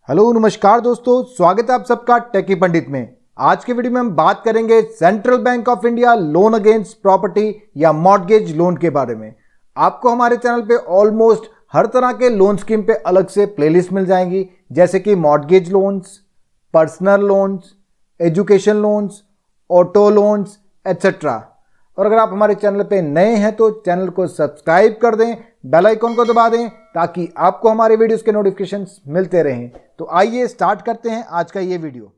Hello नमस्कार दोस्तों, स्वागत है आप सबका टेकी पंडित में। आज के वीडियो में हम बात करेंगे central bank of India loan against property या मॉर्गेज लोन के बारे में। आपको हमारे चैनल पे ऑलमोस्ट हर तरह के लोन स्कीम पे अलग से प्लेलिस्ट मिल जाएंगी, जैसे कि mortgage loans, personal loans, education loans, auto loans etcetera. और अगर आप हमारे चैनल पे नए हैं तो चैनल को सब्सक्राइब कर दें, बेल आइकन को दबा दें ताकि आपको हमारे वीडियोस के नोटिफिकेशंस मिलते रहें। तो आइए स्टार्ट करते हैं आज का ये video.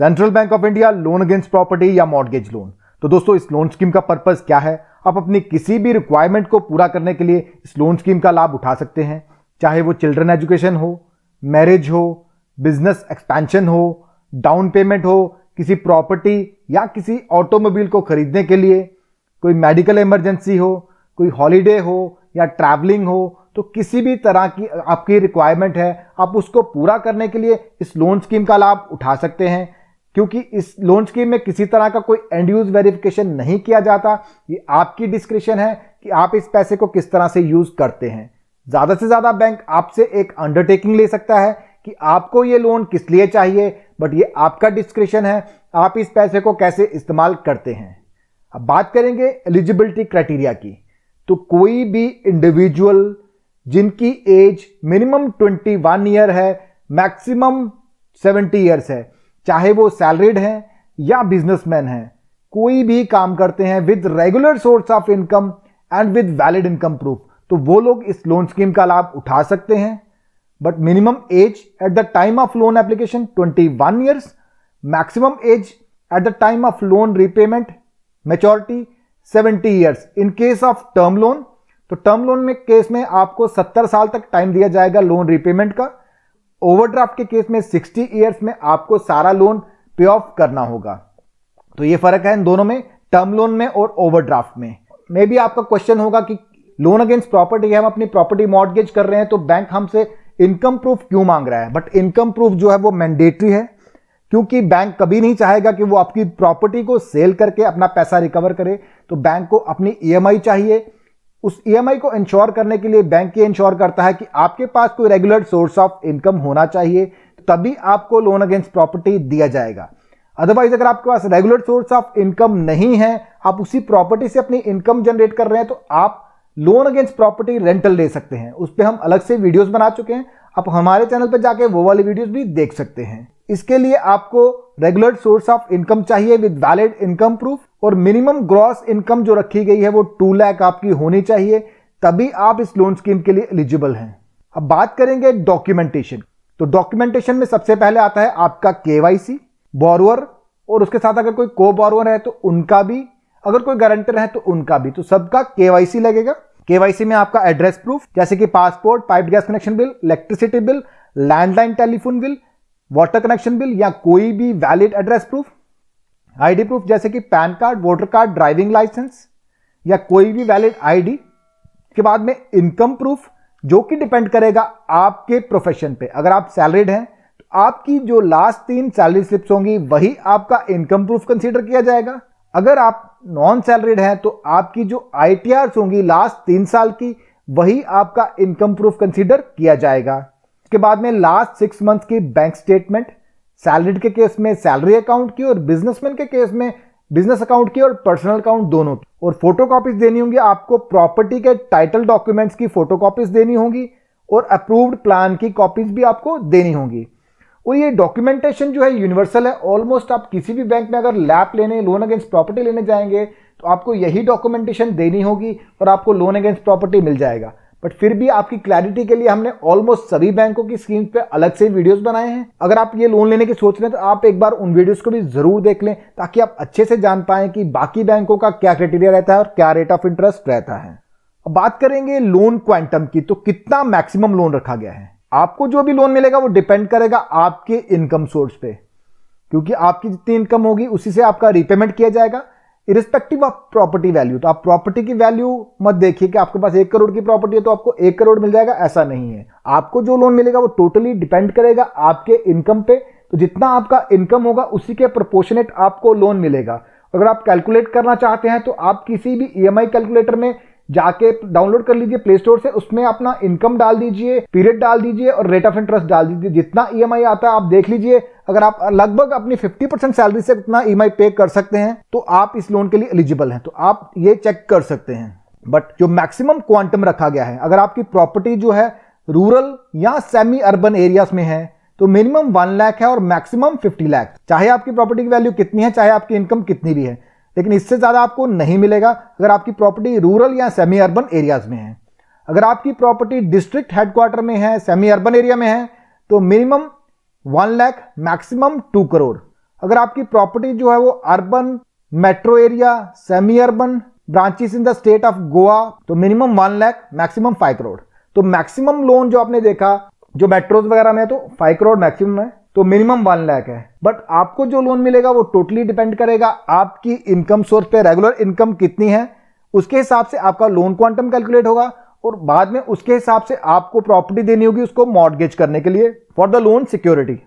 Central bank of India loan against property या मॉर्गेज लोन। तो दोस्तों, इस लोन स्कीम का पर्पस क्या है? आप अपनी किसी भी रिक्वायरमेंट को पूरा करने के लिए इस लोन स्कीम का लाभ उठा सकते हैं, चाहे वो चिल्ड्रन एजुकेशन हो, मैरिज हो, बिजनेस एक्सपेंशन हो, डाउन पेमेंट हो, किसी प्रॉपर्टी या किसी ऑटोमोबाइल को खरीदने के लिए, कोई मेडिकल इमरजेंसी हो, कोई हॉलीडे हो या ट्रैवलिंग हो। तो किसी भी तरह की आपकी रिक्वायरमेंट है, आप उसको पूरा करने के लिए इस लोन स्कीम का लाभ उठा सकते हैं। क्योंकि इस लोन स्कीम में किसी तरह का कोई एंड यूज वेरिफिकेशन नहीं किया जाता। ये आपकी डिस्क्रिप्शन है कि आप इस पैसे को किस तरह से यूज करते हैं। ज्यादा से ज्यादा बैंक आपसे एक अंडरटेकिंग ले सकता है कि आपको ये लोन किस लिए चाहिए, बट ये आपका डिस्क्रिप्शन है, आप इस पैसे को कैसे इस्तेमाल करते हैं। अब बात करेंगे एलिजिबिलिटी क्राइटेरिया की। तो कोई भी इंडिविजुअल जिनकी एज मिनिमम 21 ईयर है, मैक्सिमम 70 ईयर्स है, चाहे वो सैलरीड हैं या बिजनेसमैन हैं, कोई भी काम करते हैं with regular source of income and with valid income proof, तो वो लोग इस लोन स्कीम का लाभ उठा सकते हैं। But minimum age at the time of loan application 21 years, maximum age at the time of loan repayment maturity 70 years in case of term loan. तो टर्म लोन में केस में आपको 70 साल तक टाइम दिया जाएगा लोन रीपेमेंट का। Overdraft के केस में 60 ईयर्स में आपको सारा लोन पे ऑफ करना होगा। तो ये फर्क है इन दोनों में, टर्म लोन में और ओवरड्राफ्ट में। मे भी आपका क्वेश्चन होगा कि लोन अगेंस्ट प्रॉपर्टी है, हम अपनी प्रॉपर्टी मॉर्गेज कर रहे हैं तो बैंक हमसे इनकम प्रूफ क्यों मांग रहा है? बट इनकम प्रूफ जो है वो मैंडेटरी है, क्योंकि बैंक कभी नहीं चाहेगा कि वो आपकी प्रॉपर्टी को सेल करके अपना पैसा रिकवर करे। तो बैंक को अपनी ईएमआई चाहिए। उस ईएमआई को इंश्योर करने के लिए बैंक ये इंश्योर करता है कि आपके पास कोई रेगुलर सोर्स ऑफ इनकम होना चाहिए, तभी आपको लोन अगेंस्ट प्रॉपर्टी दिया जाएगा। अदरवाइज अगर आपके पास रेगुलर सोर्स ऑफ इनकम नहीं है, आप उसी प्रॉपर्टी से अपनी इनकम जनरेट कर रहे हैं, तो आप लोन अगेंस्ट प्रॉपर्टी रेंटल ले सकते हैं। उस पर हम अलग से वीडियोस बना चुके हैं, आप हमारे चैनल पर जाके वो वाली वीडियोस भी देख सकते हैं। इसके लिए आपको रेगुलर सोर्स ऑफ इनकम चाहिए विद वैलिड इनकम प्रूफ, और मिनिमम ग्रॉस इनकम जो रखी गई है वो 2 लाख आपकी होनी चाहिए, तभी आप इस लोन स्कीम के लिए एलिजिबल हैं। अब बात करेंगे डॉक्यूमेंटेशन। तो डॉक्यूमेंटेशन में सबसे पहले आता है आपका केवाईसी, बोरोवर, और उसके साथ अगर कोई को बोरोवर है तो उनका भी, अगर कोई गारंटर है तो उनका भी, तो सबका केवाईसी लगेगा। केवाईसी में आपका एड्रेस प्रूफ जैसे कि passport, pipe gas connection bill, electricity bill, landline telephone bill, water connection bill या कोई भी valid address proof, ID proof जैसे कि PAN card, voter card, driving licence या कोई भी वैलिड आईडी। के बाद में इनकम प्रूफ जो कि डिपेंड करेगा आपके प्रोफेशन पे। अगर आप सैलरीड हैं तो आपकी जो लास्ट 3 सैलरी स्लिप्स होंगी वही आपका इनकम प्रूफ कंसीडर किया जाएगा। अगर आप नॉन सैलरीड हैं तो आपकी जो आईटीआर्स होंगी लास्ट 3 साल की, वही आपका इनकम प्रूफ कंसीडर किया जाएगा। इसके बाद में लास्ट 6 मंथ की बैंक स्टेटमेंट, सैलरीड के केस में सैलरी अकाउंट की और बिजनेसमैन के केस में बिजनेस अकाउंट की और पर्सनल अकाउंट दोनों की। और फोटोकॉपीज देनी होंगी आपको, प्रॉपर्टी के टाइटल डॉक्यूमेंट्स की फोटोकॉपीज देनी होंगी और अप्रूव्ड प्लान की कॉपीज भी आपको देनी होंगी। और ये डॉक्यूमेंटेशन जो है यूनिवर्सल है। ऑलमोस्ट आप किसी भी बैंक में अगर लैप लेने, लोन अगेंस्ट प्रॉपर्टी लेने जाएंगे तो आपको यही डॉक्यूमेंटेशन देनी होगी और आपको लोन अगेंस्ट प्रॉपर्टी मिल जाएगा। बट फिर भी आपकी क्लैरिटी के लिए हमने ऑलमोस्ट सभी बैंकों की स्कीम्स पे अलग से वीडियोस बनाए हैं। अगर आप ये लोन लेने की सोच रहे हैं तो आप एक बार उन वीडियोस को भी जरूर देख लें, ताकि आप अच्छे से जान पाएं कि बाकी बैंकों का क्या क्राइटेरिया रहता है और क्या रेट ऑफ इंटरेस्ट रहता है। अब बात करेंगे लोन क्वांटम की। तो कितना मैक्सिमम लोन रखा गया है? आपको जो भी लोन मिलेगा वो डिपेंड करेगा आपके इनकम सोर्स पे, क्योंकि आपकी जितनी इनकम होगी उसी से आपका रीपेमेंट किया जाएगा इरिस्पेक्टिव ऑफ प्रॉपर्टी वैल्यू। तो आप प्रॉपर्टी की वैल्यू मत देखिए कि आपके पास 1 करोड़ की प्रॉपर्टी है तो आपको 1 करोड़ मिल जाएगा, ऐसा नहीं है। आपको जो लोन मिलेगा वो टोटली डिपेंड करेगा आपके इनकम पे। तो जितना आपका इनकम होगा उसी के प्रोपोर्शनेट आपको लोन मिलेगा। अगर आप कैलकुलेट करना चाहते हैं तो आप किसी भी ईएमआई कैलकुलेटर में जाके डाउनलोड कर लीजिए प्ले स्टोर से, उसमें अपना इनकम डाल दीजिए, पीरियड डाल दीजिए और रेट ऑफ इंटरेस्ट डाल दीजिए। जितना ईएमआई आता है आप देख लीजिए, अगर आप लगभग अपनी 50% सैलरी से उतना ईएमआई पे कर सकते हैं तो आप इस लोन के लिए एलिजिबल हैं। तो आप ये चेक कर सकते हैं। बट जो मैक्सिमम क्वांटम रखा गया है, अगर आपकी प्रॉपर्टी जो है रूरल या सेमी अर्बन एरियाज में है तो मिनिमम 1 लाख है और मैक्सिमम 50 लाख। चाहे आपकी प्रॉपर्टी की वैल्यू कितनी है, चाहे आपकी इनकम कितनी भी है, लेकिन इससे ज्यादा आपको नहीं मिलेगा अगर आपकी प्रॉपर्टी रूरल या सेमी अर्बन एरियाज में है। अगर आपकी प्रॉपर्टी डिस्ट्रिक्ट हेडक्वार्टर में है, सेमी अर्बन एरिया में है, तो मिनिमम 1 लाख मैक्सिमम 2 करोड़। अगर आपकी प्रॉपर्टी जो है वो urban, metro area, semi urban, branches in the state of Goa, तो मिनिमम 1 लाख मैक्सिमम 5 करोड़। तो मैक्सिमम लोन जो आपने देखा जो मेट्रोज वगैरह में तो 5 करोड़ मैक्सिमम है, तो मिनिमम 1 लाख है। बट आपको जो लोन मिलेगा वो टोटली डिपेंड करेगा आपकी इनकम सोर्स पे, रेगुलर इनकम कितनी है, उसके हिसाब से आपका लोन क्वांटम कैलकुलेट होगा और बाद में उसके हिसाब से आपको प्रॉपर्टी देनी होगी उसको मॉर्गेज करने के लिए फॉर द लोन सिक्योरिटी।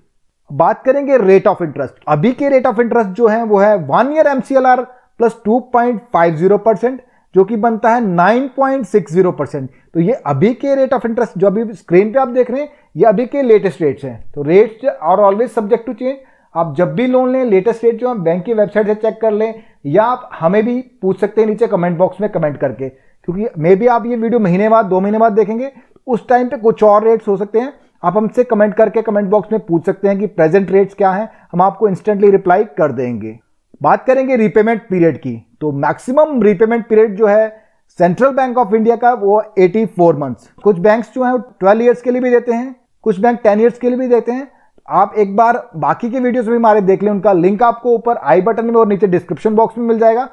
बात करेंगे रेट ऑफ इंटरेस्ट। अभी के रेट ऑफ इंटरेस्ट जो है वो है 1 ईयर MCLR प्लस 2.50%, जो कि बनता है 9.60%। तो ये अभी के रेट ऑफ इंटरेस्ट जो अभी स्क्रीन पे आप देख रहे हैं, ये अभी के लेटेस्ट रेट्स हैं। तो rates are always subject to change. आप जब भी लोन लें लेटेस्ट रेट जो है बैंक की वेबसाइट से चेक कर लें, या आप हमें भी पूछ सकते हैं नीचे कमेंट बॉक्स में कमेंट करके, क्योंकि मे बी आप ये वीडियो महीने बाद 2 महीने बाद देखेंगे, उस टाइम पे कुछ और रेट्स हो सकते हैं। आप हमसे कमेंट करके कमेंट बॉक्स में पूछ सकते हैं कि प्रेजेंट रेट्स क्या हैं, हम आपको इंस्टेंटली रिप्लाई कर देंगे। बात करेंगे रीपेमेंट पीरियड की, तो मैक्सिमम रीपेमेंट पीरियड जो है सेंट्रल बैंक ऑफ इंडिया का वो 84 मंथ्स। कुछ बैंक्स जो है 12 ईयर्स के लिए भी देते हैं, कुछ बैंक 10 ईयर्स के लिए भी देते हैं। आप एक बार बाकी के वीडियोस भी हमारे देख लें, उनका लिंक आपको ऊपर आई बटन में और नीचे डिस्क्रिप्शन बॉक्स में मिल जाएगा।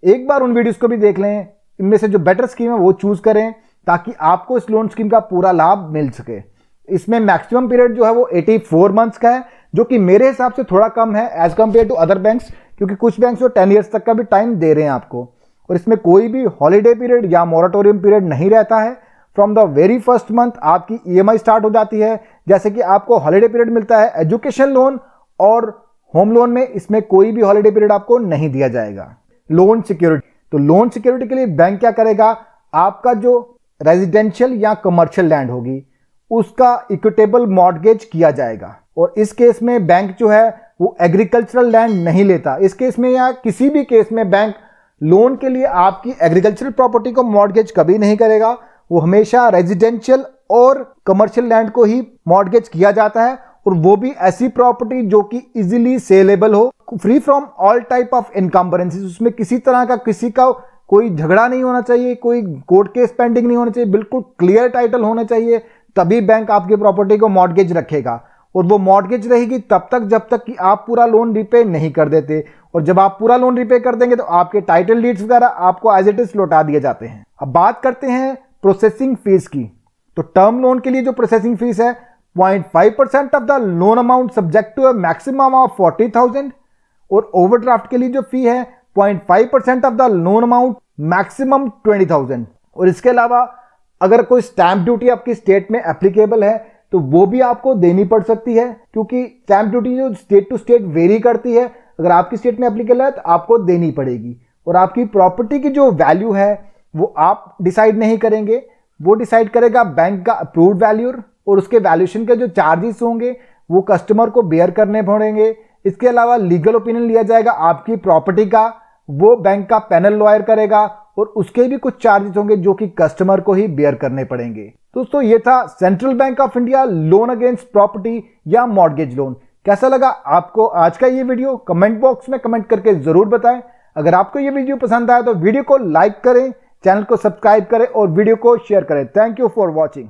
एक बार उन वीडियोस को भी देख लें, इनमें से जो बेटर स्कीम है वो चूज करें ताकि आपको इस लोन स्कीम का पूरा लाभ मिल सके। इसमें मैक्सिमम पीरियड जो है वो 84 मंथ्स का है, जो कि मेरे हिसाब से थोड़ा कम है as compare to other banks, क्योंकि कुछ बैंक्स जो 10 ईयर्स तक का भी टाइम दे रहे हैं आपको। और इसमें कोई भी हॉलीडे पीरियड या मोराटोरियम पीरियड नहीं रहता है। From the very first month आपकी ईएमआई स्टार्ट हो जाती है। जैसे कि आपको हॉलीडे पीरियड मिलता है एजुकेशन लोन और होम लोन में, इसमें कोई भी हॉलीडे पीरियड आपको नहीं दिया जाएगा। लोन सिक्योरिटी, तो लोन सिक्योरिटी के लिए बैंक क्या करेगा, आपका जो रेजिडेंशियल या कमर्शियल लैंड होगी उसका इक्विटेबल मॉर्गेज किया जाएगा। और इस केस में बैंक जो है वो एग्रीकल्चरल लैंड नहीं लेता। इस केस में या किसी भी केस में बैंक लोन के लिए आपकी एग्रीकल्चरल प्रॉपर्टी को मॉर्गेज कभी नहीं करेगा। वो हमेशा रेजिडेंशियल और कमर्शियल लैंड को ही मॉर्गेज किया जाता है, और वो भी ऐसी प्रॉपर्टी जो कि इजीली सेलेबल हो, free from all type of इनकम्बरेंसेस। उसमें किसी तरह का किसी का कोई झगड़ा नहीं होना चाहिए, कोई कोर्ट केस पेंडिंग नहीं होना चाहिए, बिल्कुल क्लियर टाइटल होना चाहिए, तभी बैंक आपकी प्रॉपर्टी को मॉर्गेज रखेगा। और वो मॉर्गेज रहेगी तब तक जब तक कि आप पूरा लोन रिपे नहीं कर देते। और जब आप पूरा लोन रिपे कर देंगे तो आपके टाइटल डीड्स वगैरह आपको एज इट इज लौटा दिए जाते हैं। अब बात करते हैं प्रोसेसिंग फीस की। तो टर्म लोन के लिए जो प्रोसेसिंग फीस है 0.5% of the loan amount subject to maximum of 40,000, और ओवरड्राफ्ट के लिए जो फी है 0.5% of the loan amount maximum 20,000। और इसके अलावा अगर कोई स्टैंप ड्यूटी आपकी स्टेट में एप्लीकेबल है तो वो भी आपको देनी पड़ सकती है, क्योंकि स्टैंप ड्यूटी जो स्टेट टू स्टेट वेरी करती है। अगर आपकी स्टेट में एप्लीकेबल है तो आपको देनी पड़ेगी। और आपकी प्रॉपर्टी की जो वैल्यू है वो आप डिसाइड नहीं करेंगे, वो डिसाइड करेगा बैंक का अप्रूव्ड वैल्यूर, और उसके वैल्यूएशन के जो चार्जेस होंगे वो कस्टमर को बेयर करने पड़ेंगे। इसके अलावा लीगल ओपिनियन लिया जाएगा आपकी प्रॉपर्टी का, वो बैंक का पैनल लॉयर करेगा, और उसके भी कुछ चार्जेस होंगे जो कि कस्टमर को ही बेयर करने पड़ेंगे। दोस्तों ये था central bank of India loan against property या मॉर्गेज लोन। कैसा लगा आपको आज का ये वीडियो, कमेंट बॉक्स में कमेंट करके जरूर बताएं। अगर आपको ये वीडियो पसंद आया तो वीडियो को लाइक करें, चैनल को सब्सक्राइब करें और वीडियो को शेयर करें। Thank you for watching.